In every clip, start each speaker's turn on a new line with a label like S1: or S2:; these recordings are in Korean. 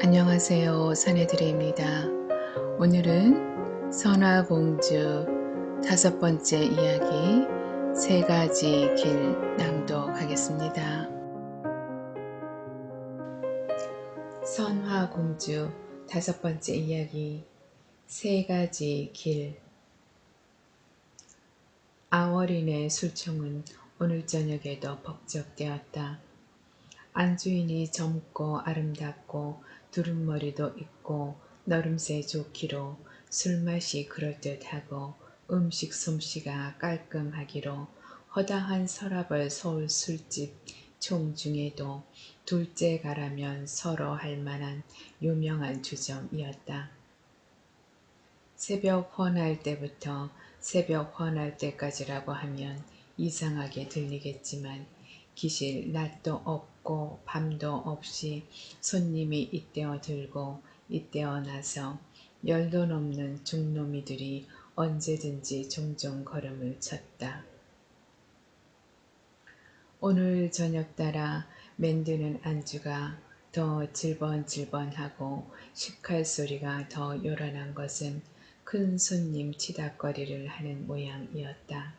S1: 안녕하세요. 사내들입니다. 오늘은 선화공주 다섯 번째 이야기 세 가지 길 낭독하겠습니다. 선화공주 다섯 번째 이야기 세 가지 길. 아월인의 술청은 오늘 저녁에도 법적되었다. 안주인이 젊고 아름답고 두른머리도 있고 너름새 좋기로 술맛이 그럴듯하고 음식 솜씨가 깔끔하기로 허다한 서랍을 서울 술집 총 중에도 둘째가라면 서로 할 만한 유명한 주점이었다. 새벽 헌할 때부터 새벽 헌할 때까지라고 하면 이상하게 들리겠지만 기실 낮도 없고 밤도 없이 손님이 이때어 들고 이때어 나서 열도 넘는 중노미들이 언제든지 종종 걸음을 쳤다. 오늘 저녁 따라 맨드는 안주가 더 질번질번하고 식칼 소리가 더 요란한 것은 큰 손님 치닥거리를 하는 모양이었다.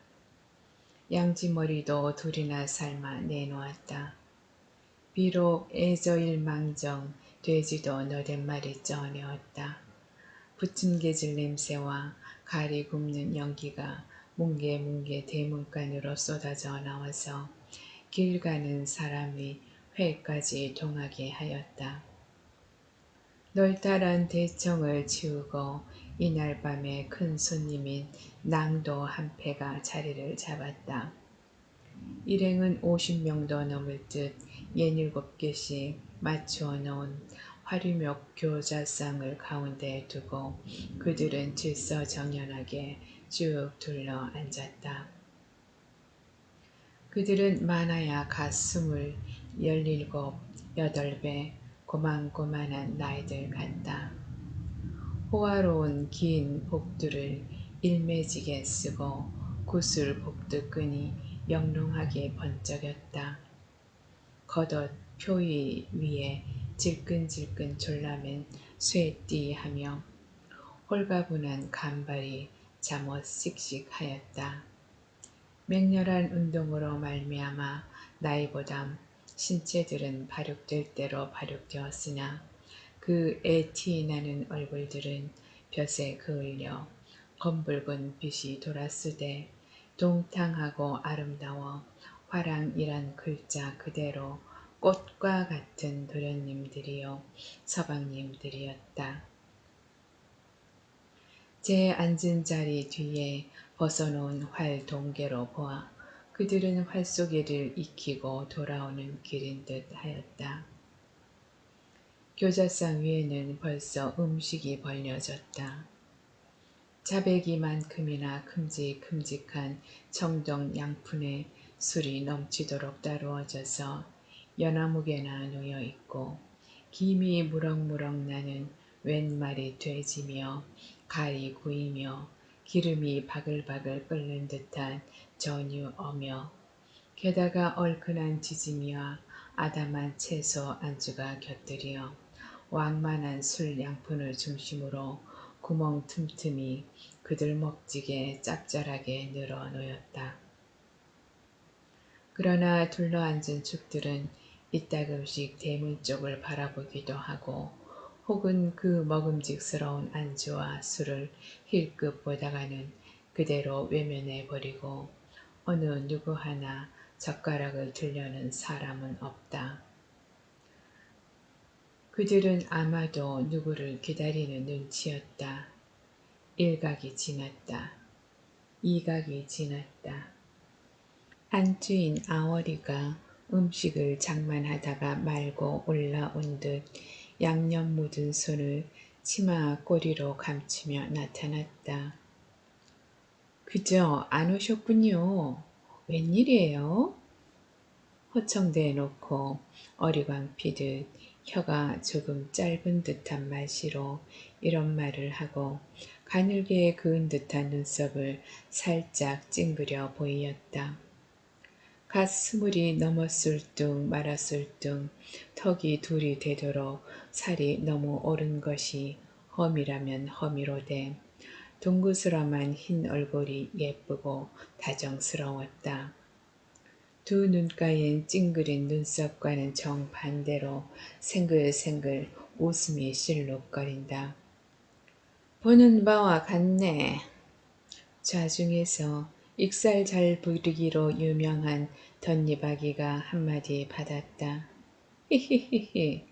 S1: 양지머리도 둘이나 삶아 내놓았다. 비록 애저일망정 돼지도 너댓말이 쪄내었다. 부침개질 냄새와 가리 굽는 연기가 뭉게뭉게 대문간으로 쏟아져 나와서 길 가는 사람이 회까지 동하게 하였다. 널따란 대청을 치우고 이날 밤에 큰 손님인 낭도 한 패가 자리를 잡았다. 일행은 50명도 넘을 듯 67개씩 맞추어 놓은 화류목 교자상을 가운데에 두고 그들은 질서정연하게 쭉 둘러 앉았다. 그들은 많아야 갓 20, 17, 8배 고만고만한 나이들 같다. 호화로운 긴 복두를 일매지게 쓰고 구슬 복두끈이 영롱하게 번쩍였다. 겉옷 표위 위에 질끈질끈 졸라맨 쇠띠하며 홀가분한 간발이 잠옷 씩씩하였다. 맹렬한 운동으로 말미암아 나이보다 신체들은 발육될 대로 발육되었으나 그 애티 나는 얼굴들은 볕에 그을려 검붉은 빛이 돌았으되 동탕하고 아름다워 화랑이란 글자 그대로 꽃과 같은 도련님들이요 서방님들이었다. 제 앉은 자리 뒤에 벗어놓은 활 동계로 보아 그들은 활쏘기를 익히고 돌아오는 길인 듯 하였다. 교자상 위에는 벌써 음식이 벌려졌다. 자배기만큼이나 큼직큼직한 청동 양푼에 술이 넘치도록 따루어져서 연화무게나 놓여 있고 김이 무럭무럭 나는 웬 마리 돼지며 가리 구이며 기름이 바글바글 끓는 듯한 전유어며 게다가 얼큰한 지짐이와 아담한 채소 안주가 곁들여 왕만한 술 양푼을 중심으로 구멍 틈틈이 그들 먹지게 짭짤하게 늘어 놓였다. 그러나 둘러앉은 축들은 이따금씩 대문 쪽을 바라보기도 하고 혹은 그 먹음직스러운 안주와 술을 힐끗 보다가는 그대로 외면해 버리고 어느 누구 하나 젓가락을 들려는 사람은 없다. 그들은 아마도 누구를 기다리는 눈치였다. 일각이 지났다. 이각이 지났다. 안주인 아월이가 음식을 장만하다가 말고 올라온 듯 양념 묻은 손을 치마 꼬리로 감추며 나타났다. 그저 안 오셨군요. 웬일이에요? 허청대 놓고 어리광 피듯 혀가 조금 짧은 듯한 말씨로 이런 말을 하고 가늘게 그은 듯한 눈썹을 살짝 찡그려 보이었다. 갓 스물이 넘었을 둥 말았을 둥 턱이 둘이 되도록 살이 너무 오른 것이 험이라면 험이로되 동구스럼한 흰 얼굴이 예쁘고 다정스러웠다. 두 눈가엔 찡그린 눈썹과는 정반대로 생글생글 웃음이 실룩거린다. 보는 바와 같네. 좌중에서 익살 잘 부리기로 유명한 덧니바귀가 한마디 받았다. 히히히히.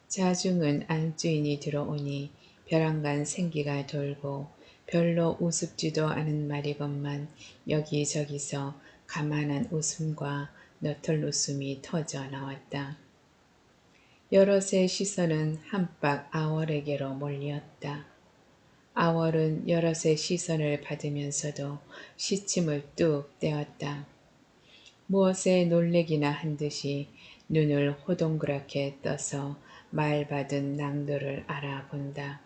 S1: 자중은 안주인이 들어오니 벼랑간 생기가 돌고 별로 우습지도 않은 말이건만 여기저기서 가만한 웃음과 너털 웃음이 터져 나왔다. 여럿의 시선은 한박 아월에게로 몰렸다. 아월은 여럿의 시선을 받으면서도 시침을 뚝 떼었다. 무엇에 놀래기나 한 듯이 눈을 호동그랗게 떠서 말 받은 낭도를 알아본다.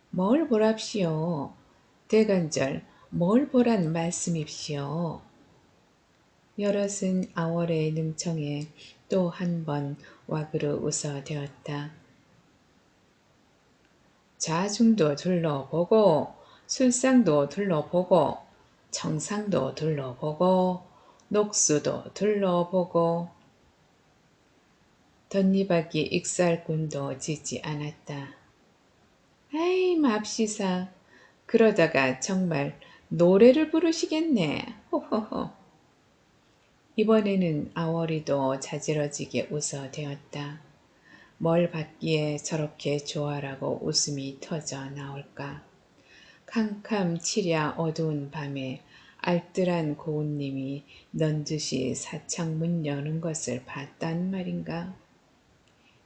S1: 뭘 보랍시오. 대간절 뭘 보란 말씀입시오. 여럿은 아월의 능청에 또 한 번 와그르 웃어대었다. 자중도 둘러보고 술상도 둘러보고 청상도 둘러보고 녹수도 둘러보고 덧니바퀴 익살꾼도 지지 않았다. 아이 맙시사 그러다가 정말 노래를 부르시겠네. 호호호. 이번에는 아월이도 자지러지게 웃어대었다. 뭘 받기에 저렇게 좋아라고 웃음이 터져 나올까. 캄캄 치랴 어두운 밤에 알뜰한 고운님이 넌듯이 사창문 여는 것을 봤단 말인가.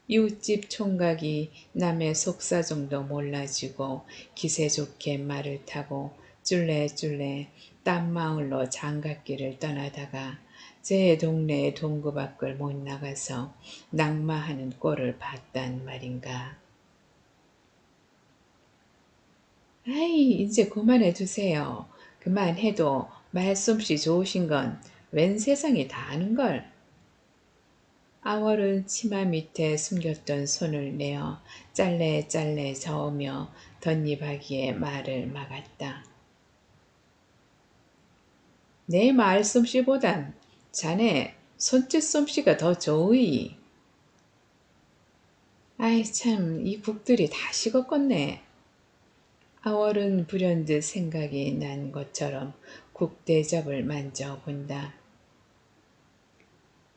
S1: 이웃집 총각이 남의 속사정도 몰라주고 기세 좋게 말을 타고 쫄래쫄래 딴 마을로 장갓길을 떠나다가 제 동네의 동구 밖을 못 나가서 낙마하는 꼴을 봤단 말인가. 아이 이제 그만해 두세요. 그만해도 말솜씨 좋으신 건 웬 세상이 다 아는걸. 아월은 치마 밑에 숨겼던 손을 내어 짤래짤래 저으며 덧니바귀의 말을 막았다. 내 말솜씨보단 자네 손짓 솜씨가 더 좋으이. 아이 참 이 국들이 다 식었겠네. 아월은 불현듯 생각이 난 것처럼 국대접을 만져본다.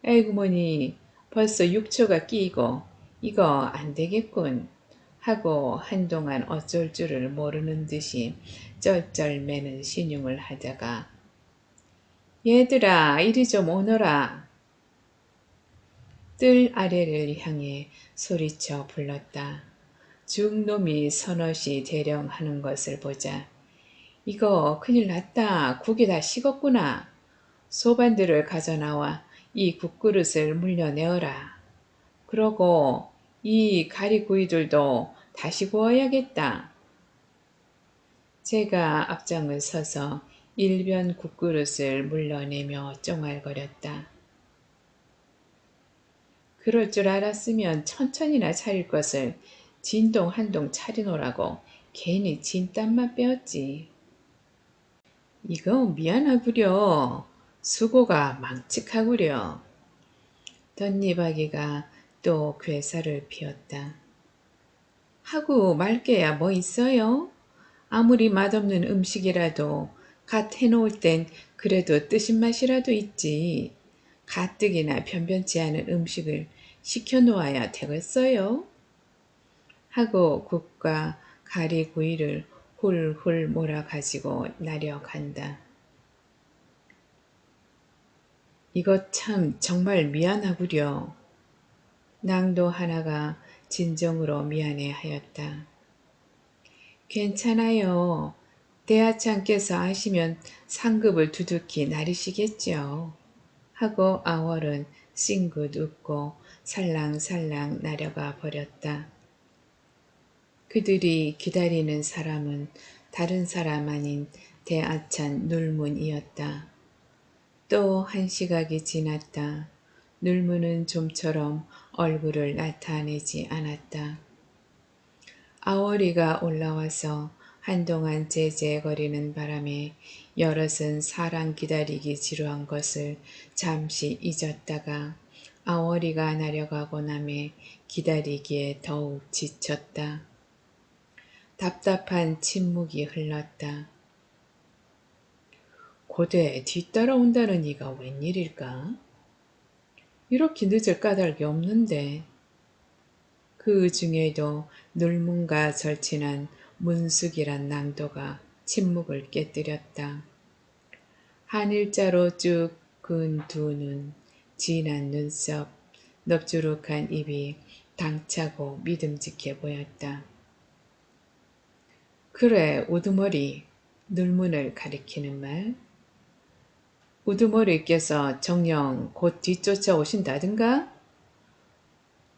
S1: 에구머니 벌써 6초가 끼고 이거 안 되겠군 하고 한동안 어쩔 줄을 모르는 듯이 쩔쩔매는 신용을 하다가 얘들아 이리 좀 오너라. 뜰 아래를 향해 소리쳐 불렀다. 죽놈이 서너시 대령 하는 것을 보자. 이거 큰일 났다. 국이 다 식었구나. 소반들을 가져나와 이 국그릇을 물려내어라. 그러고 이 가리구이들도 다시 구워야겠다. 제가 앞장을 서서 일변 국그릇을 물려내며 쫑알거렸다. 그럴 줄 알았으면 천천히나 차릴 것을 진동 한동 차리노라고 괜히 진땀만 빼었지. 이거 미안하구려. 수고가 망측하구려. 덧니바귀가 또 괴사를 피웠다. 하고 말게야 뭐 있어요? 아무리 맛없는 음식이라도 갓 해놓을 땐 그래도 뜨신 맛이라도 있지. 가뜩이나 변변치 않은 음식을 시켜놓아야 되겠어요? 하고 국과 가리구이를 훌훌 몰아가지고 나려간다. 이거 참 정말 미안하구려. 낭도 하나가 진정으로 미안해하였다. 괜찮아요. 대하창께서 아시면 상급을 두둑히 나르시겠죠. 하고 아월은 싱긋 웃고 살랑살랑 날아가 버렸다. 그들이 기다리는 사람은 다른 사람 아닌 대아찬 눌문이었다. 또 한 시각이 지났다. 눌문은 좀처럼 얼굴을 나타내지 않았다. 아워리가 올라와서 한동안 제재거리는 바람에 여럿은 사람 기다리기 지루한 것을 잠시 잊었다가 아워리가 내려가고 남에 기다리기에 더욱 지쳤다. 답답한 침묵이 흘렀다. 고대 뒤따라온다는 이가 웬일일까? 이렇게 늦을 까닭이 없는데. 그 중에도 눌문과 절친한 문숙이란 낭도가 침묵을 깨뜨렸다. 한 일자로 쭉 그은 두 눈, 진한 눈썹, 넙주룩한 입이 당차고 믿음직해 보였다. 그래, 우두머리, 눌문을 가리키는 말. 우두머리께서 정녕 곧 뒤쫓아 오신다든가?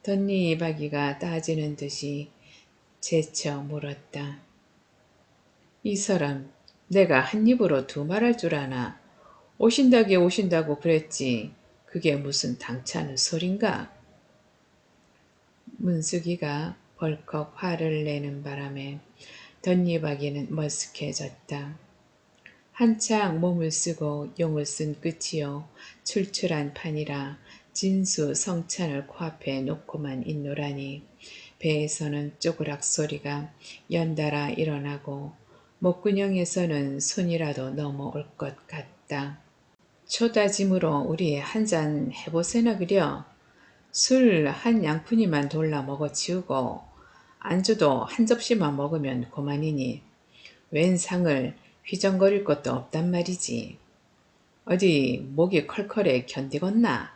S1: 덧니바귀가 따지는 듯이 재쳐 물었다. 이 사람 내가 한 입으로 두 말할 줄 아나. 오신다게 오신다고 그랬지. 그게 무슨 당차는 소린가? 문숙이가 벌컥 화를 내는 바람에 덧니바귀는 머쓱해졌다. 한창 몸을 쓰고 용을 쓴 끝이요 출출한 판이라 진수 성찬을 코앞에 놓고만 있노라니 배에서는 쪼그락 소리가 연달아 일어나고 목구녕에서는 손이라도 넘어올 것 같다. 초다짐으로 우리 한잔 해보세나 그려. 술 한 양푼이만 돌라 먹어치우고 안주도 한 접시만 먹으면 그만이니 웬 상을 휘정거릴 것도 없단 말이지. 어디 목이 컬컬해 견디겄나?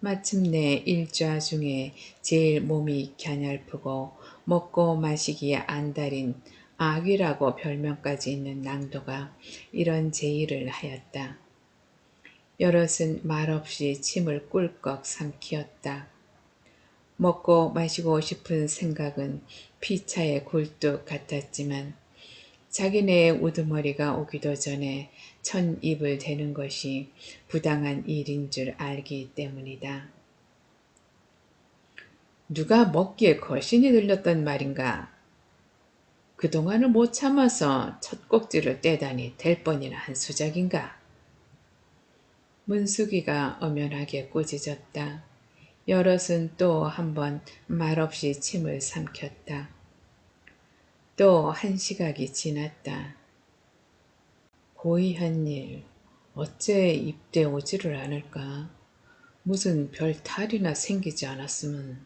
S1: 마침내 일좌 중에 제일 몸이 갸냘프고 먹고 마시기에 안달인 아귀라고 별명까지 있는 낭도가 이런 제의를 하였다. 여럿은 말없이 침을 꿀꺽 삼키었다. 먹고 마시고 싶은 생각은 피차에 굴뚝 같았지만 자기네의 우두머리가 오기도 전에 천 입을 대는 것이 부당한 일인 줄 알기 때문이다. 누가 먹기에 거신이 들렸단 말인가? 그동안을 못 참아서 첫 꼭지를 떼다니 될 뻔이나 한 수작인가? 문숙이가 엄연하게 꾸짖었다. 여럿은 또 한 번 말없이 침을 삼켰다. 또 한 시각이 지났다. 고의한 일, 어째 입대 오지를 않을까? 무슨 별 탈이나 생기지 않았으면.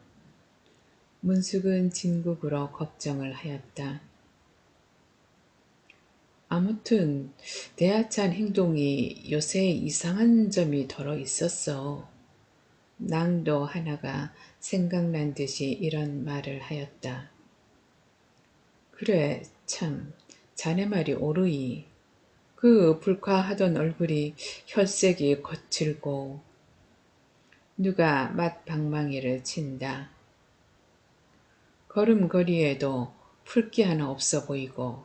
S1: 문숙은 진국으로 걱정을 하였다. 아무튼 대하찬 행동이 요새 이상한 점이 덜어 있었어. 낭도 하나가 생각난 듯이 이런 말을 하였다. 그래, 참, 자네 말이 옳으이. 그 불쾌하던 얼굴이 혈색이 거칠고 누가 맛방망이를 친다. 걸음걸이에도 풀기 하나 없어 보이고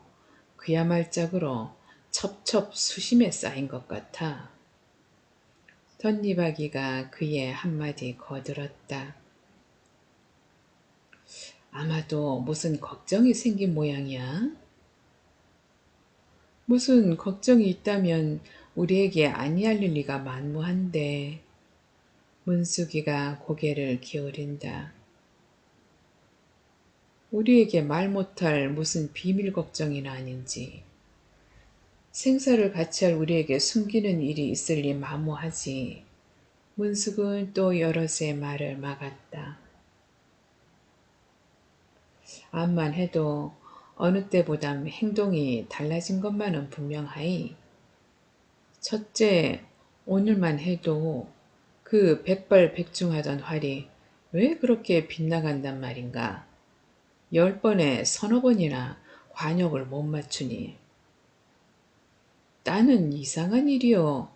S1: 그야말짝으로 첩첩 수심에 쌓인 것 같아. 덧니바귀가 그의 한마디 거들었다. 아마도 무슨 걱정이 생긴 모양이야. 무슨 걱정이 있다면 우리에게 아니할 리가 만무한데. 문숙이가 고개를 기울인다. 우리에게 말 못할 무슨 비밀 걱정이나 아닌지. 생사를 같이 할 우리에게 숨기는 일이 있을 리 마무하지. 문숙은 또 여럿의 말을 막았다. 암만 해도 어느 때보다 행동이 달라진 것만은 분명하이. 첫째, 오늘만 해도 그 백발백중하던 활이 왜 그렇게 빗나간단 말인가? 10번에 서너 번이나 관역을 못 맞추니. 나는 이상한 일이여.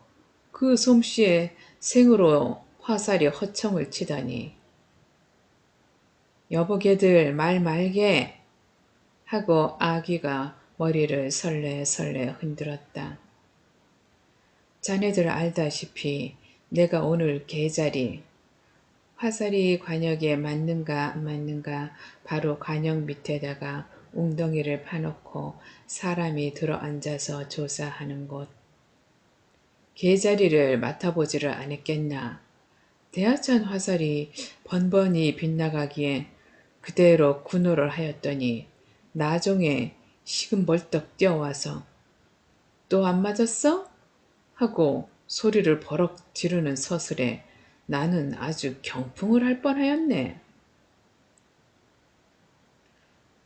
S1: 그 솜씨에 생으로 화살이 허청을 치더니 여보 걔들 말 말게 하고 아기가 머리를 설레설레 흔들었다. 자네들 알다시피 내가 오늘 개자리 화살이 관역에 맞는가 안 맞는가 바로 관역 밑에다가 웅덩이를 파놓고 사람이 들어앉아서 조사하는 곳. 개자리를 맡아보지를 않았겠나. 대하천 화살이 번번이 빗나가기에 그대로 군호를 하였더니 나중에 식은 벌떡 뛰어와서 또 안 맞았어? 하고 소리를 버럭 지르는 서슬에 나는 아주 경풍을 할 뻔하였네.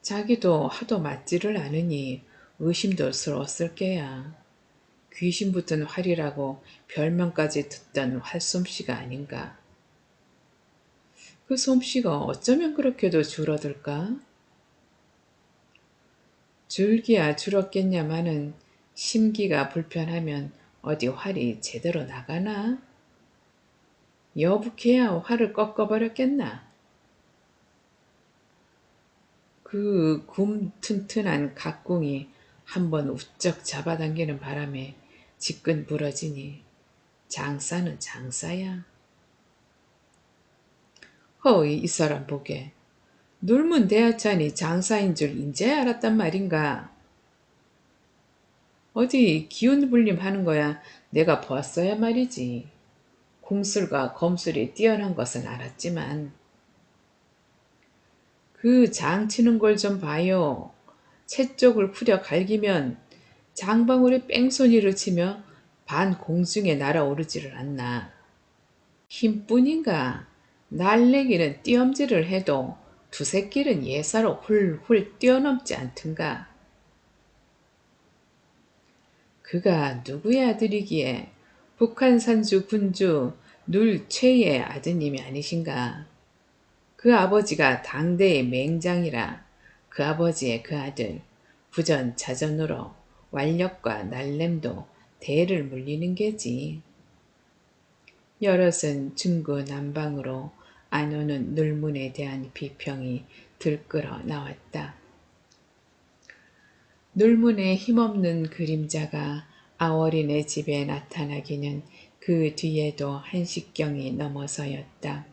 S1: 자기도 하도 맞지를 않으니 의심도 스러웠을 게야. 귀신 붙은 활이라고 별명까지 듣던 활솜씨가 아닌가. 그 솜씨가 어쩌면 그렇게도 줄어들까? 줄기야 줄었겠냐마는 심기가 불편하면 어디 활이 제대로 나가나? 여북해야 활을 꺾어버렸겠나? 그 굼 튼튼한 각궁이 한번 우쩍 잡아당기는 바람에 지끈 부러지니 장사는 장사야. 허이 이 사람 보게. 눌문 대하찬이 장사인 줄 인제 알았단 말인가. 어디 기운 불림하는 거야 내가 보았어야 말이지. 궁술과 검술이 뛰어난 것은 알았지만 그 장 치는 걸 좀 봐요. 채 쪽을 후려 갈기면 장방울이 뺑소니를 치며 반 공중에 날아오르지를 않나. 힘뿐인가 날래기는 띄엄질을 해도 두세 길은 예사로 훌훌 뛰어넘지 않든가. 그가 누구의 아들이기에 북한 산주 군주 눌 최의 아드님이 아니신가. 그 아버지가 당대의 맹장이라 그 아버지의 그 아들 부전자전으로 완력과 날램도 대를 물리는 게지. 여럿은 중구난방으로 안오는 눌문에 대한 비평이 들끓어 나왔다. 눌문의 힘없는 그림자가 아월이네 집에 나타나기는 그 뒤에도 한식경이 넘어서였다.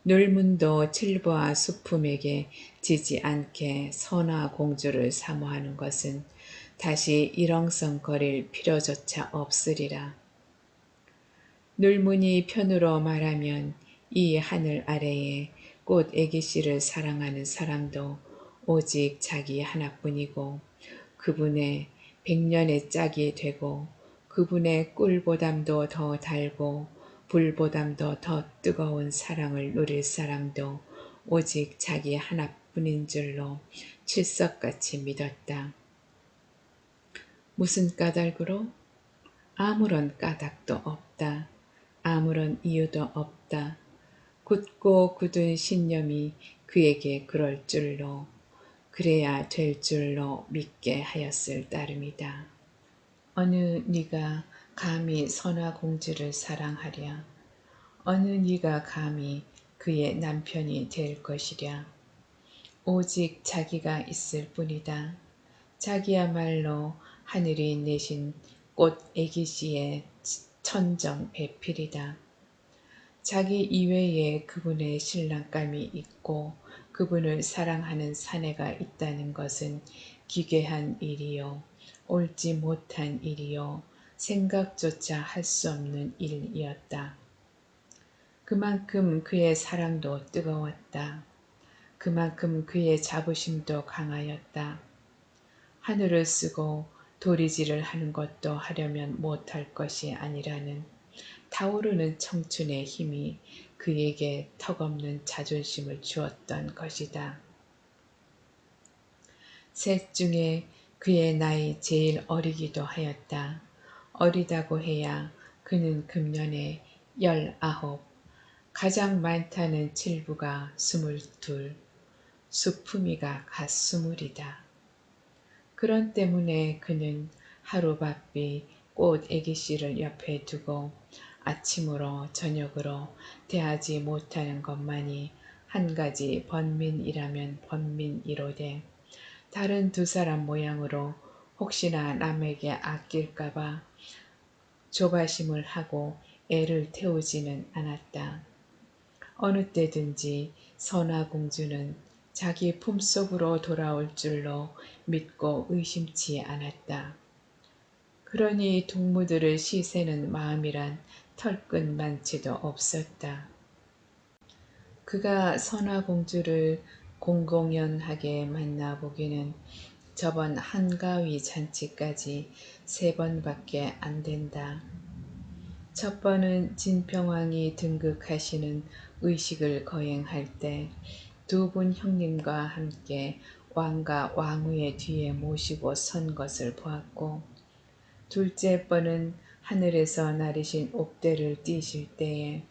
S1: 눌문도 칠보와 수품에게 지지 않게 선화공주를 사모하는 것은 다시 일렁성거릴 필요조차 없으리라. 눌문이 편으로 말하면 이 하늘 아래에 꽃 애기씨를 사랑하는 사람도 오직 자기 하나뿐이고 그분의 백년의 짝이 되고 그분의 꿀보담도 더 달고 불보담도 더 뜨거운 사랑을 누릴 사람도 오직 자기 하나뿐인 줄로 칠석같이 믿었다. 무슨 까닭으로? 아무런 까닭도 없다. 아무런 이유도 없다. 굳고 굳은 신념이 그에게 그럴 줄로 그래야 될 줄로 믿게 하였을 따름이다. 어느 네가 감히 선화공주를 사랑하랴. 어느 네가 감히 그의 남편이 될 것이랴. 오직 자기가 있을 뿐이다. 자기야말로 하늘이 내신 꽃 애기씨의 천정 배필이다. 자기 이외에 그분의 신랑감이 있고 그분을 사랑하는 사내가 있다는 것은 기괴한 일이요 옳지 못한 일이요 생각조차 할 수 없는 일이었다. 그만큼 그의 사랑도 뜨거웠다. 그만큼 그의 자부심도 강하였다. 하늘을 쓰고 도리질을 하는 것도 하려면 못할 것이 아니라는 타오르는 청춘의 힘이 그에게 턱없는 자존심을 주었던 것이다. 셋 중에 그의 나이 제일 어리기도 하였다. 어리다고 해야 그는 금년에 19, 가장 많다는 칠부가 22, 수품이가 갓 20이다. 그런 때문에 그는 하루바삐 꽃 애기씨를 옆에 두고 아침으로 저녁으로 대하지 못하는 것만이 한 가지 번민이라면 번민이로되 다른 두 사람 모양으로 혹시나 남에게 아낄까봐 조바심을 하고 애를 태우지는 않았다. 어느 때든지 선화공주는 자기 품속으로 돌아올 줄로 믿고 의심치 않았다. 그러니 동무들을 시세는 마음이란 털끝만치도 없었다. 그가 선화공주를 공공연하게 만나보기는 저번 한가위 잔치까지 3번밖에 안 된다. 첫 번은 진평왕이 등극하시는 의식을 거행할 때 두 분 형님과 함께 왕과 왕후의 뒤에 모시고 선 것을 보았고, 둘째 번은 하늘에서 나르신 옥대를 띄실 때에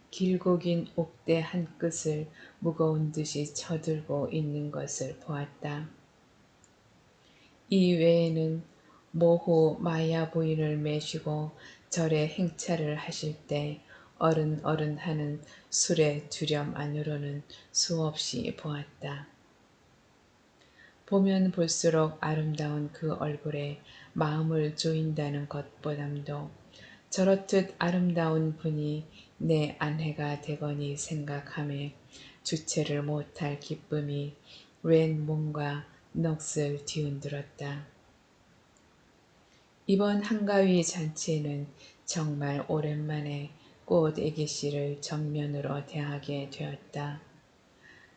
S1: 길고 긴 옥대 한 끝을 무거운 듯이 쳐들고 있는 것을 보았다. 이 외에는 모호 마야 부인을 매시고 절에 행차를 하실 때 어른어른 하는 술의 주렴 안으로는 수없이 보았다. 보면 볼수록 아름다운 그 얼굴에 마음을 조인다는 것보담도 저렇듯 아름다운 분이 내 아내가 되거니 생각함에 주체를 못할 기쁨이 웬 몸과 넋을 뒤흔들었다. 이번 한가위 잔치에는 정말 오랜만에 꽃 애기씨를 정면으로 대하게 되었다.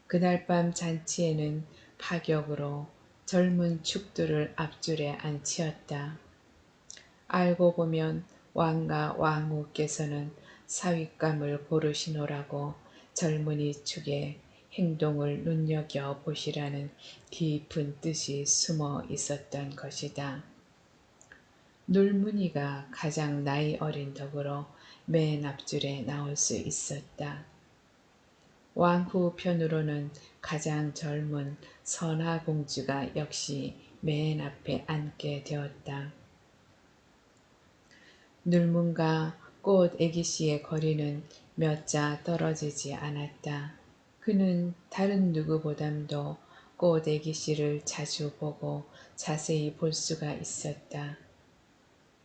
S1: 그날 밤 잔치에는 파격으로 젊은 축들을 앞줄에 앉히었다. 알고 보면 왕과 왕후께서는 사윗감을 고르시노라고 젊은이 축의 행동을 눈여겨보시라는 깊은 뜻이 숨어 있었던 것이다. 놀문이가 가장 나이 어린 덕으로 맨 앞줄에 나올 수 있었다. 왕후 편으로는 가장 젊은 선화공주가 역시 맨 앞에 앉게 되었다. 눌문과 꽃 애기씨의 거리는 몇 자 떨어지지 않았다. 그는 다른 누구보담도 꽃 애기씨를 자주 보고 자세히 볼 수가 있었다.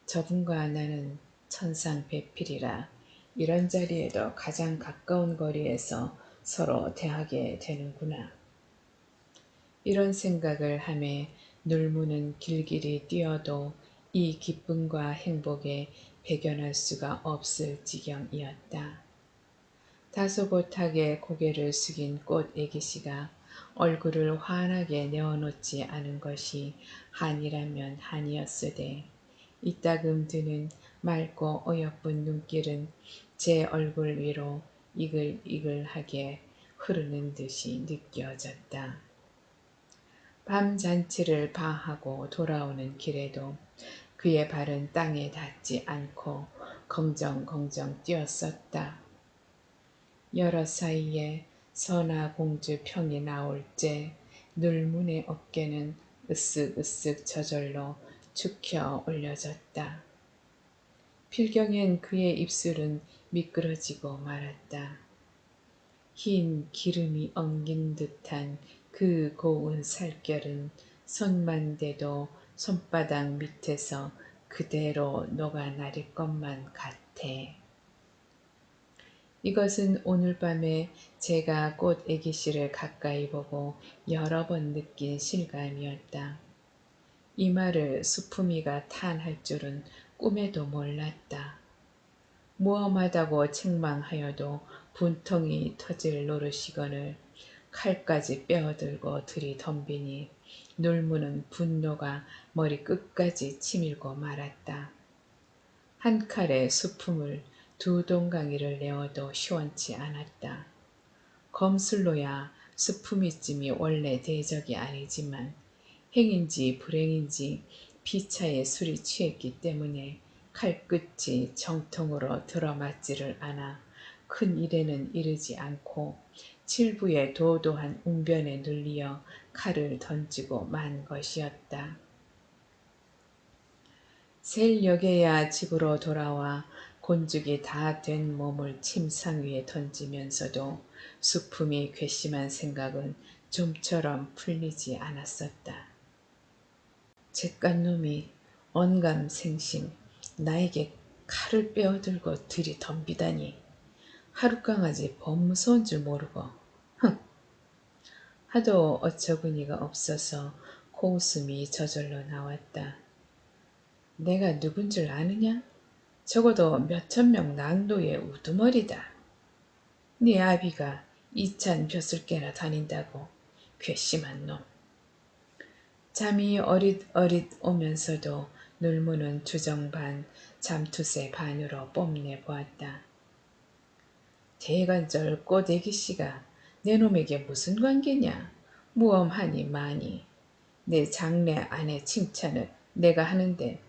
S1: 저분과 나는 천상배필이라 이런 자리에도 가장 가까운 거리에서 서로 대하게 되는구나. 이런 생각을 하며 눌무는 길길이 뛰어도 이 기쁨과 행복에 배견할 수가 없을 지경이었다. 다소곳하게 고개를 숙인 꽃 애기씨가 얼굴을 환하게 내어놓지 않은 것이 한이라면 한이었으되 이따금 드는 맑고 어여쁜 눈길은 제 얼굴 위로 이글이글하게 흐르는 듯이 느껴졌다. 밤 잔치를 봐하고 돌아오는 길에도 그의 발은 땅에 닿지 않고 긍정긍정 뛰었었다. 여러 사이에 선화공주 평이 나올 때 눌문의 어깨는 으쓱으쓱 저절로 축혀 올려졌다. 필경엔 그의 입술은 미끄러지고 말았다. 흰 기름이 엉긴 듯한 그 고운 살결은 손만 대도 손바닥 밑에서 그대로 녹아나릴 것만 같애. 이것은 오늘 밤에 제가 꽃 애기씨를 가까이 보고 여러 번 느낀 실감이었다. 이 말을 수품이가 탄할 줄은 꿈에도 몰랐다. 무엄하다고 책망하여도 분통이 터질 노릇이거늘 칼까지 빼어들고 들이덤비니 눌무는 분노가 머리 끝까지 치밀고 말았다. 한 칼에 수품을 2동강이를 내어도 시원치 않았다. 검술로야 수품이쯤이 원래 대적이 아니지만 행인지 불행인지 피차에 술이 취했기 때문에 칼끝이 정통으로 들어맞지를 않아 큰 일에는 이르지 않고 칠부의 도도한 웅변에 눌리어 칼을 던지고 만 것이었다. 셀역에야 집으로 돌아와 곤죽이 다 된 몸을 침상 위에 던지면서도 수품이 괘씸한 생각은 좀처럼 풀리지 않았었다. 잿간놈이 언감생심 나에게 칼을 빼어들고 들이덤비다니 하룻강아지 범무서운 줄 모르고 하도 어처구니가 없어서 코웃음이 저절로 나왔다. 내가 누군 줄 아느냐? 적어도 몇천 명 난도의 우두머리다. 네 아비가 이찬 벼슬개나 다닌다고 괘씸한 놈. 잠이 어릿어릿 오면서도 놀무는 주정 반 잠투세 반으로 뽐내 보았다. 대관절 꼬대기씨가 내 놈에게 무슨 관계냐? 무엄하니 마니. 내 장래 아내 칭찬을 내가 하는데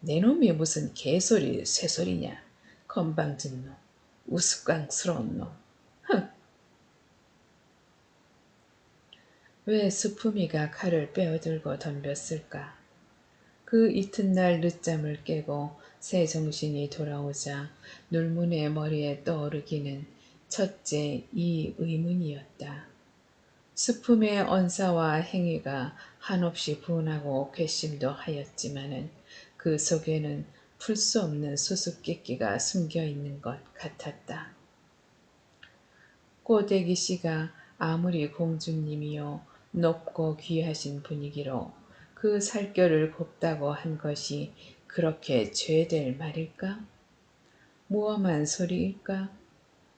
S1: 내 놈이 무슨 개소리 쇠소리냐? 건방진 놈, 우스꽝스러운 놈. 흥! 왜 수품이가 칼을 빼어들고 덤볐을까? 그 이튿날 늦잠을 깨고 새 정신이 돌아오자 놀문의 머리에 떠오르기는 첫째 이 의문이었다. 수품의 언사와 행위가 한없이 분하고 괘씸도 하였지만은 그 속에는 풀 수 없는 수수께끼가 숨겨 있는 것 같았다. 꼬대기 씨가 아무리 공주님이요 높고 귀하신 분이기로 그 살결을 곱다고 한 것이 그렇게 죄될 말일까? 무엄한 소리일까?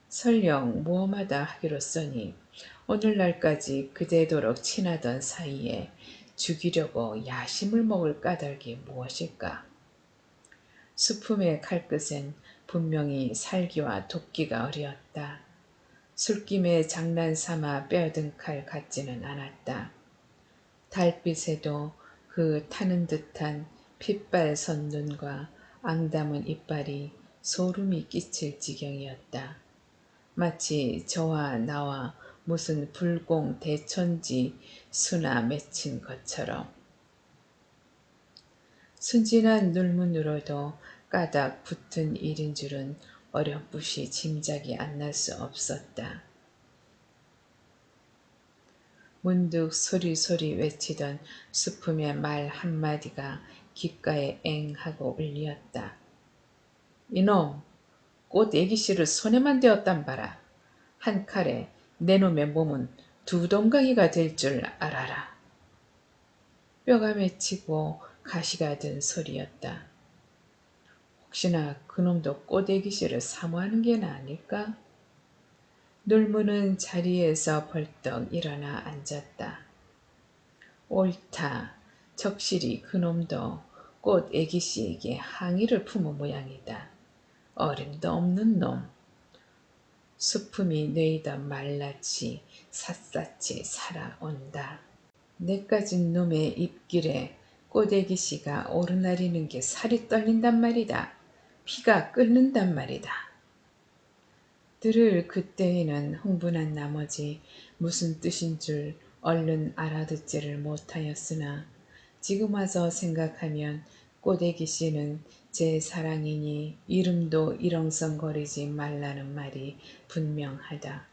S1: 설령 무엄하다 하기로써니 오늘날까지 그대도록 친하던 사이에 죽이려고 야심을 먹을 까닭이 무엇일까? 수품의 칼끝엔 분명히 살기와 도끼가 어리었다. 술김에 장난삼아 빼어든 칼 같지는 않았다. 달빛에도 그 타는 듯한 핏발 선 눈과 앙담은 이빨이 소름이 끼칠 지경이었다. 마치 저와 나와 무슨 불공 대천지 수나 맺힌 것처럼. 순진한 눈문으로도 까닭 붙은 일인 줄은 어렴풋이 짐작이 안 날 수 없었다. 문득 소리소리 외치던 수품의 말 한마디가 귓가에 엥 하고 울렸다. 이놈, 꽃 애기씨를 손에만 대었단 바라. 한 칼에 내 놈의 몸은 두 동강이가 될 줄 알아라. 뼈가 맺히고 가시가 든 소리였다. 혹시나 그놈도 꼬대기씨를 사모하는 게는 아닐까? 놀무는 자리에서 벌떡 일어나 앉았다. 옳다. 적실히 그놈도 꽃애기씨에게 항의를 품은 모양이다. 어림도 없는 놈. 수품이 뇌이던 말같이 샅샅이 살아온다. 내까진 놈의 입길에 꼬대기씨가 오르나리는 게 살이 떨린단 말이다. 피가 끓는단 말이다. 들을 그때에는 흥분한 나머지 무슨 뜻인 줄 얼른 알아듣지를 못하였으나 지금 와서 생각하면 꼬대기 씨는 제 사랑이니 이름도 이렁성거리지 말라는 말이 분명하다.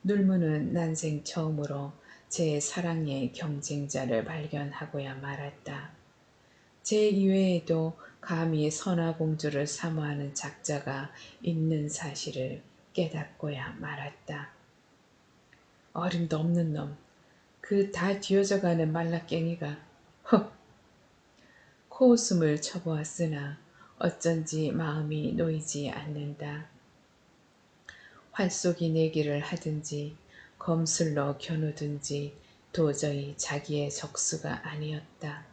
S1: 놀무는 난생 처음으로 제 사랑의 경쟁자를 발견하고야 말았다. 제 이외에도 감히 선화공주를 사모하는 작자가 있는 사실을 깨닫고야 말았다. 어림도 없는 놈, 그 다 뒤어져가는 말라깽이가 헉! 코웃음을 쳐보았으나 어쩐지 마음이 놓이지 않는다. 활쏘기 내기를 하든지 검술로 겨누든지 도저히 자기의 적수가 아니었다.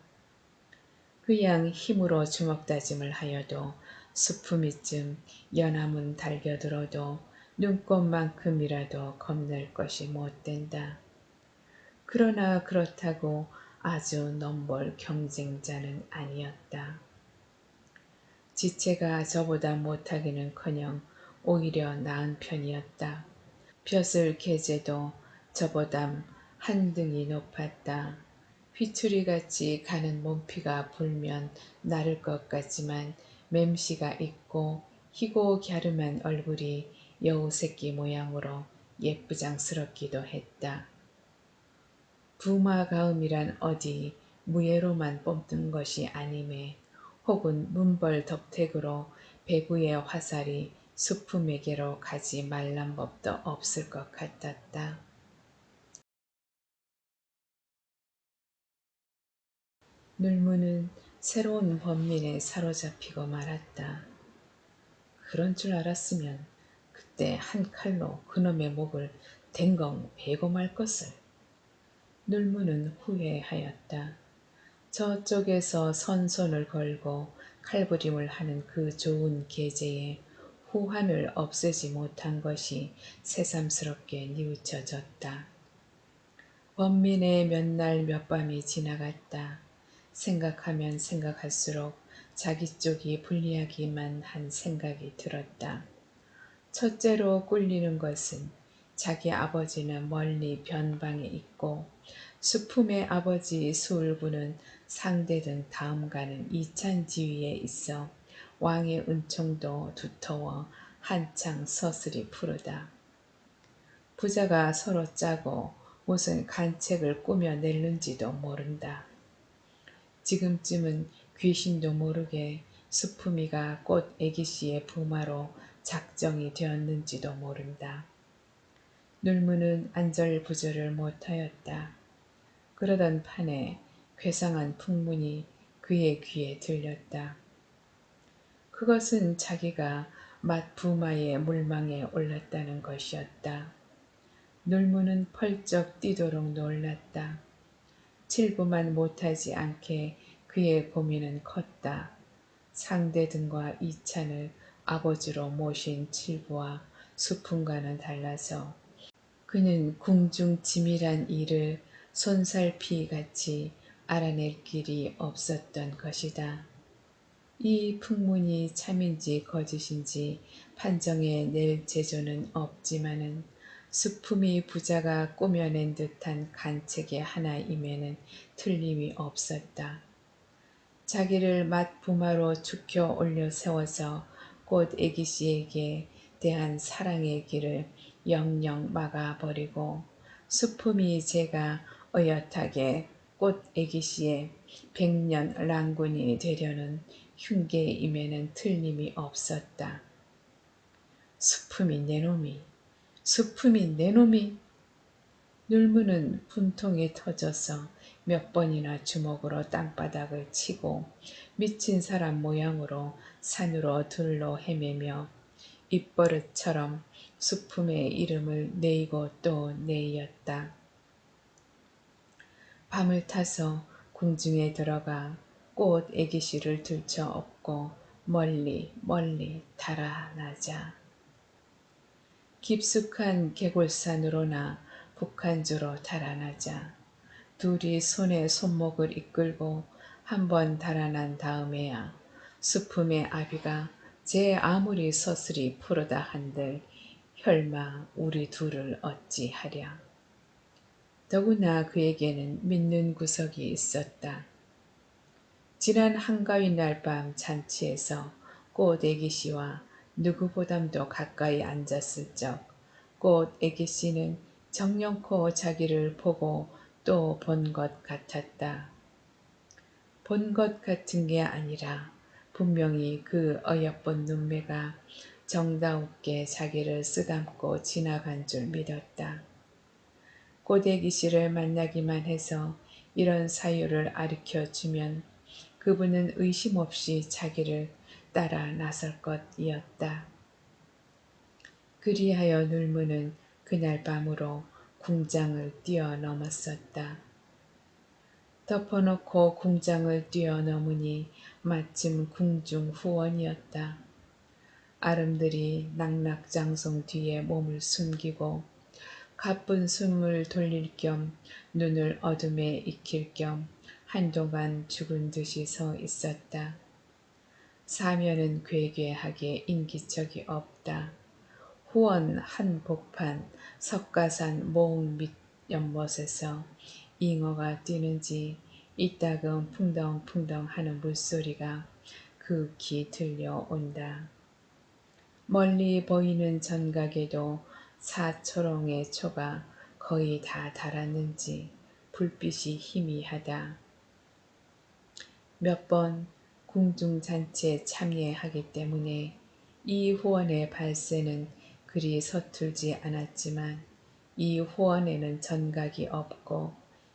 S1: 그양 힘으로 주먹다짐을 하여도 수품이쯤 연함은 달겨들어도 눈꽃만큼이라도 겁낼 것이 못된다. 그러나 그렇다고 아주 넘볼 경쟁자는 아니었다. 지체가 저보다 못하기는커녕 오히려 나은 편이었다. 벼슬 계제도 저보담 한 등이 높았다. 휘추리같이 가는 몸피가 불면 나를 것 같지만 맴씨가 있고 희고 갸름한 얼굴이 여우새끼 모양으로 예쁘장스럽기도 했다. 부마가음이란 어디 무예로만 뽑는 것이 아님에 혹은 문벌 덕택으로 배부의 화살이 수품에게로 가지 말란 법도 없을 것 같았다. 눌무는 새로운 번민에 사로잡히고 말았다. 그런 줄 알았으면 그때 한 칼로 그놈의 목을 댕강 베고 말 것을. 눌무는 후회하였다. 저쪽에서 선손을 걸고 칼부림을 하는 그 좋은 계제에 후환을 없애지 못한 것이 새삼스럽게 뉘우쳐졌다. 번민의 몇 날 몇 밤이 지나갔다. 생각하면 생각할수록 자기 쪽이 불리하기만 한 생각이 들었다. 첫째로 꿀리는 것은 자기 아버지는 멀리 변방에 있고 수품의 아버지 수울부는 상대 등 다음가는 이찬지위에 있어 왕의 은총도 두터워 한창 서슬이 푸르다. 부자가 서로 짜고 무슨 간책을 꾸며낼는지도 모른다. 지금쯤은 귀신도 모르게 수품이가 꽃 애기씨의 부마로 작정이 되었는지도 모른다. 눌무는 안절부절을 못하였다. 그러던 판에 괴상한 풍문이 그의 귀에 들렸다. 그것은 자기가 맛부마의 물망에 올랐다는 것이었다. 눌무는 펄쩍 뛰도록 놀랐다. 칠부만 못하지 않게 그의 고민은 컸다. 상대 등과 이찬을 아버지로 모신 칠부와 수품과는 달라서 그는 궁중 지밀한 일을 손살피같이 알아낼 길이 없었던 것이다. 이 풍문이 참인지 거짓인지 판정해 낼 재조는 없지만은 수품이 부자가 꾸며낸 듯한 간책의 하나임에는 틀림이 없었다. 자기를 맛부마로 죽혀 올려 세워서 꽃 애기씨에게 대한 사랑의 길을 영영 막아버리고 수품이 제가 어엿하게 꽃 애기씨의 백년 랑군이 되려는 흉계임에는 틀림이 없었다. 수품이 내놈이, 수품이 내놈이. 눌무는 분통이 터져서 몇 번이나 주먹으로 땅바닥을 치고 미친 사람 모양으로 산으로 들로 헤매며 입버릇처럼 수품의 이름을 내이고 또 내이었다. 밤을 타서 궁중에 들어가 꽃 애기씨를 들쳐 업고 멀리 멀리 달아나자. 깊숙한 계골산으로나 북한주로 달아나자. 둘이 손에 손목을 이끌고 한번 달아난 다음에야 수품의 아비가 제 아무리 서슬이 푸르다 한들 혈마 우리 둘을 어찌하랴. 더구나 그에게는 믿는 구석이 있었다. 지난 한가위 날 밤 잔치에서 꽃 애기씨와 누구보담도 가까이 앉았을 적 꽃 애기씨는 정령코 자기를 보고 또 본 것 같았다. 본 것 같은 게 아니라 분명히 그 어여쁜 눈매가 정다웃게 자기를 쓰담고 지나간 줄 믿었다. 꼬대기 씨를 만나기만 해서 이런 사유를 알려주면 그분은 의심 없이 자기를 따라 나설 것이었다. 그리하여 눌무는 그날 밤으로 궁장을 뛰어넘었었다. 덮어놓고 궁장을 뛰어넘으니 마침 궁중 후원이었다. 아름들이 낙낙장성 뒤에 몸을 숨기고 가쁜 숨을 돌릴 겸 눈을 어둠에 익힐 겸 한동안 죽은 듯이 서 있었다. 사면은 괴괴하게 인기척이 없다. 후원 한 복판 석가산 모흥 밑 연못에서 잉어가 뛰는지 이따금 풍덩풍덩 하는 물소리가 극히 들려온다. 멀리 보이는 전각에도 사초롱의 초가 거의 다 달았는지 불빛이 희미하다. 몇 번 궁중잔치에 참여하기 때문에 이 후원의 발세는 그리 서툴지 않았지만 이 후원에는 전각이 없고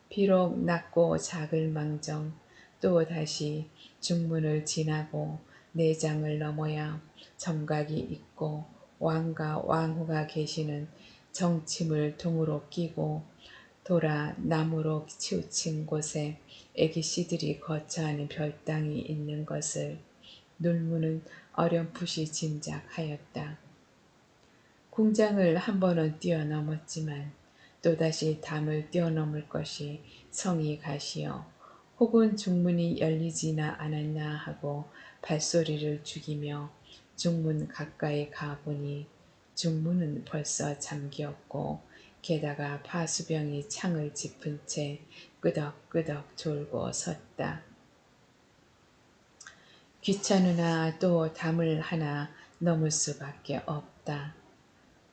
S1: 비록 낮고 작을 망정 또다시 중문을 지나고 내장을 넘어야 정각이 있고 왕과 왕후가 계시는 정침을 등으로 끼고 돌아 나무로 치우친 곳에 애기씨들이 거처하는 별당이 있는 것을 눌무는 어렴풋이 짐작하였다. 궁장을 한 번은 뛰어넘었지만 또다시 담을 뛰어넘을 것이 성이 가시어 혹은 중문이 열리지나 않았나 하고 발소리를 죽이며 중문 가까이 가보니 중문은 벌써 잠기었고 게다가 파수병이 창을 짚은 채 끄덕끄덕 졸고 섰다. 귀찮으나 또 담을 하나 넘을 수밖에 없다.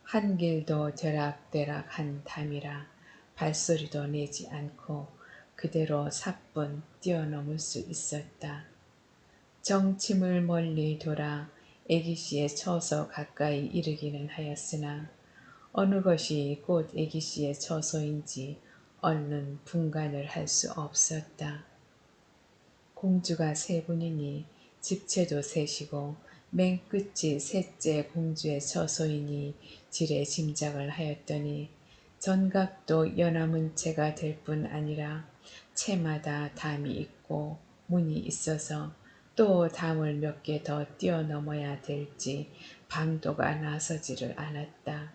S1: 한 길도 되락되락한 담이라 발소리도 내지 않고 그대로 사뿐 뛰어넘을 수 있었다. 정침을 멀리 돌아 애기씨의 처소 가까이 이르기는 하였으나 어느 것이 곧 애기씨의 처소인지 얼른 분간을 할 수 없었다. 공주가 세 분이니 집채도 셋이고 맨 끝이 셋째 공주의 처소이니 지레 짐작을 하였더니 전각도 연암은 채가 될 뿐 아니라 채마다 담이 있고 문이 있어서 또 담을 몇 개 더 뛰어넘어야 될지 방도가 나서지를 않았다.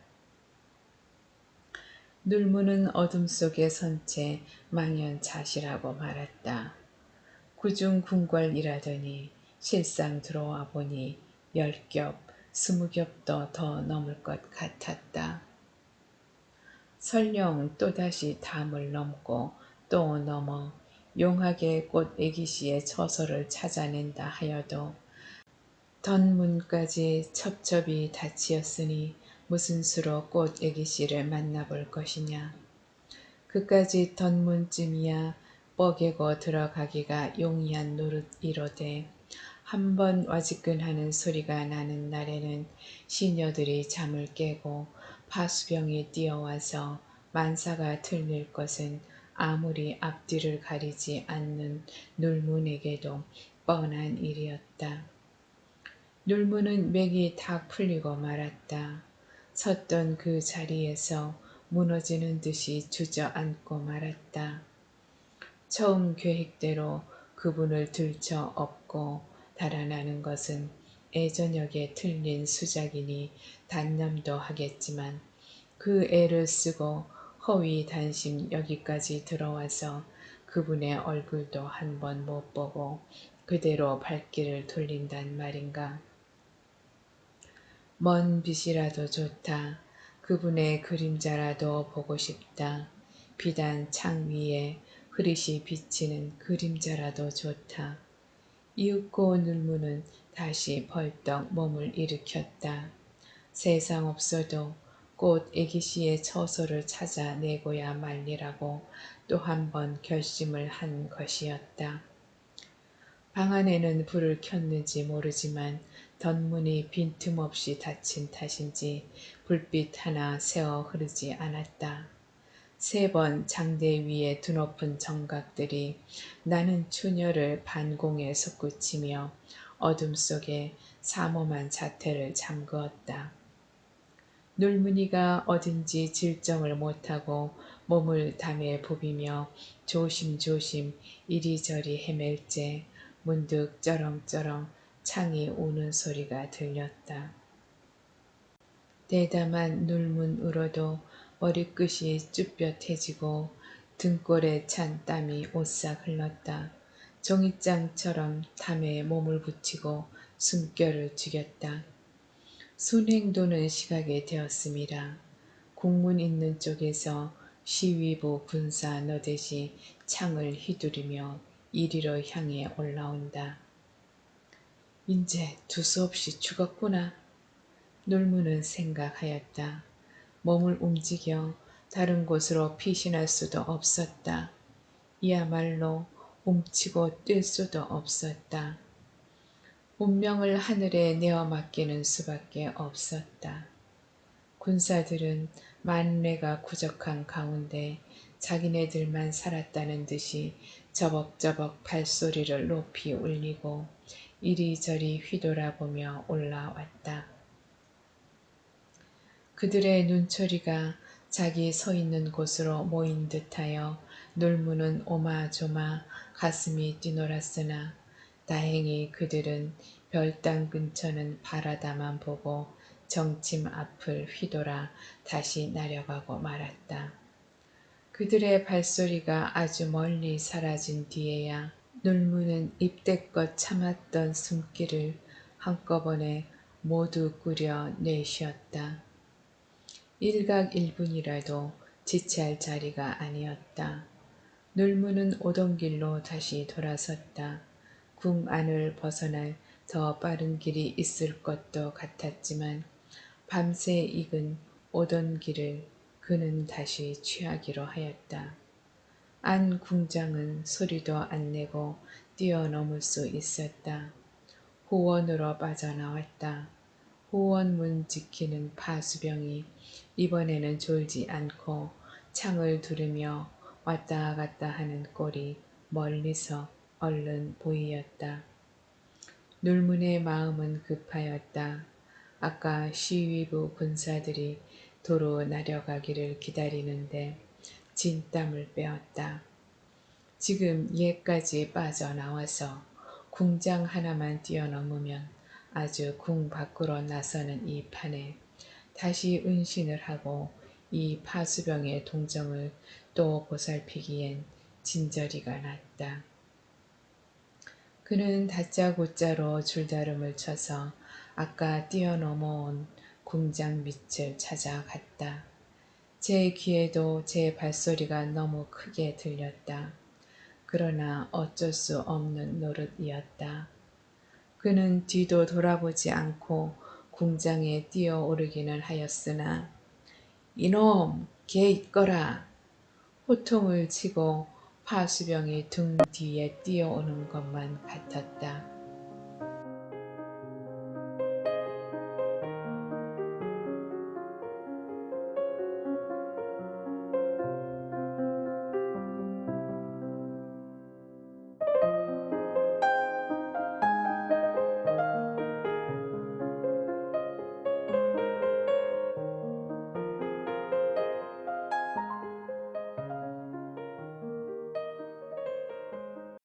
S1: 눌무는 어둠 속에 선 채 망연자실하고 말았다. 구중궁궐이라더니 실상 들어와 보니 10겹, 20겹도 더 넘을 것 같았다. 설령 또다시 담을 넘고 또 넘어 용하게 곧 애기씨의 처소를 찾아낸다 하여도 덧문까지 첩첩이 닫히었으니 무슨 수로 곧 애기씨를 만나볼 것이냐. 그까지 덧문쯤이야 뻐개고 들어가기가 용이한 노릇이로되 한번 와지끈하는 소리가 나는 날에는 시녀들이 잠을 깨고 파수병이 뛰어와서 만사가 틀릴 것은 아무리 앞뒤를 가리지 않는 눌문에게도 뻔한 일이었다. 눌문은 맥이 탁 풀리고 말았다. 섰던 그 자리에서 무너지는 듯이 주저앉고 말았다. 처음 계획대로 그분을 들쳐 업고 달아나는 것은 애저녁에 틀린 수작이니 단념도 하겠지만 그 애를 쓰고 허위 단심 여기까지 들어와서 그분의 얼굴도 한 번 못 보고 그대로 발길을 돌린단 말인가. 먼 빛이라도 좋다. 그분의 그림자라도 보고 싶다. 비단 창 위에 흐릿이 비치는 그림자라도 좋다. 이윽고 눌무는 다시 벌떡 몸을 일으켰다. 세상 없어도 곧 애기씨의 처소를 찾아내고야 말리라고 또 한 번 결심을 한 것이었다. 방 안에는 불을 켰는지 모르지만 덧문이 빈틈없이 닫힌 탓인지 불빛 하나 새어 흐르지 않았다. 3번 장대 위에 드높은 정각들이 나는 추녀를 반공에 솟구치며 어둠 속에 삼엄한 자태를 잠그었다. 눌문이가 어딘지 질정을 못하고 몸을 담에 부비며 조심조심 이리저리 헤맬 때 문득 쩌렁쩌렁 창이 우는 소리가 들렸다. 대담한 눌문으로도 머리끝이 쭈뼛해지고 등골에 찬 땀이 오싹 흘렀다. 종이장처럼 담에 몸을 붙이고 숨결을 죽였다. 순행 도는 시각이 되었음이라. 국문 있는 쪽에서 시위부 군사 너댓이 창을 휘두르며 이리로 향해 올라온다. 인제 두서없이 죽었구나. 놀무는 생각하였다. 몸을 움직여 다른 곳으로 피신할 수도 없었다. 이야말로 움치고 뛸 수도 없었다. 운명을 하늘에 내어 맡기는 수밖에 없었다. 군사들은 만례가 부족한 가운데 자기네들만 살았다는 듯이 저벅저벅 발소리를 높이 울리고 이리저리 휘돌아보며 올라왔다. 그들의 눈초리가 자기 서 있는 곳으로 모인 듯하여 놀무는 오마조마 가슴이 뛰놀았으나 다행히 그들은 별당 근처는 바라다만 보고 정침 앞을 휘돌아 다시 내려가고 말았다. 그들의 발소리가 아주 멀리 사라진 뒤에야 놀무는 입대껏 참았던 숨기를 한꺼번에 모두 꾸려 내쉬었다. 일각일분이라도 지체할 자리가 아니었다. 놀무는 오던 길로 다시 돌아섰다. 궁 안을 벗어날 더 빠른 길이 있을 것도 같았지만 밤새 익은 오던 길을 그는 다시 취하기로 하였다. 안 궁장은 소리도 안 내고 뛰어넘을 수 있었다. 후원으로 빠져나왔다. 후원문 지키는 파수병이 이번에는 졸지 않고 창을 두르며 왔다 갔다 하는 꼴이 멀리서 얼른 보이었다. 놀문의 마음은 급하였다. 아까 시위부 군사들이 도로 내려가기를 기다리는데 진땀을 빼었다. 지금 얘까지 빠져나와서 궁장 하나만 뛰어넘으면 아주 궁 밖으로 나서는 이 판에 다시 은신을 하고 이 파수병의 동정을 또 보살피기엔 진저리가 났다. 그는 다짜고짜로 줄다름을 쳐서 아까 뛰어넘어온 궁장 밑을 찾아갔다. 제 귀에도 제 발소리가 너무 크게 들렸다. 그러나 어쩔 수 없는 노릇이었다. 그는 뒤도 돌아보지 않고 궁장에 뛰어오르기는 하였으나 이놈 개 있거라 호통을 치고 파수병이 등 뒤에 뛰어오는 것만 같았다.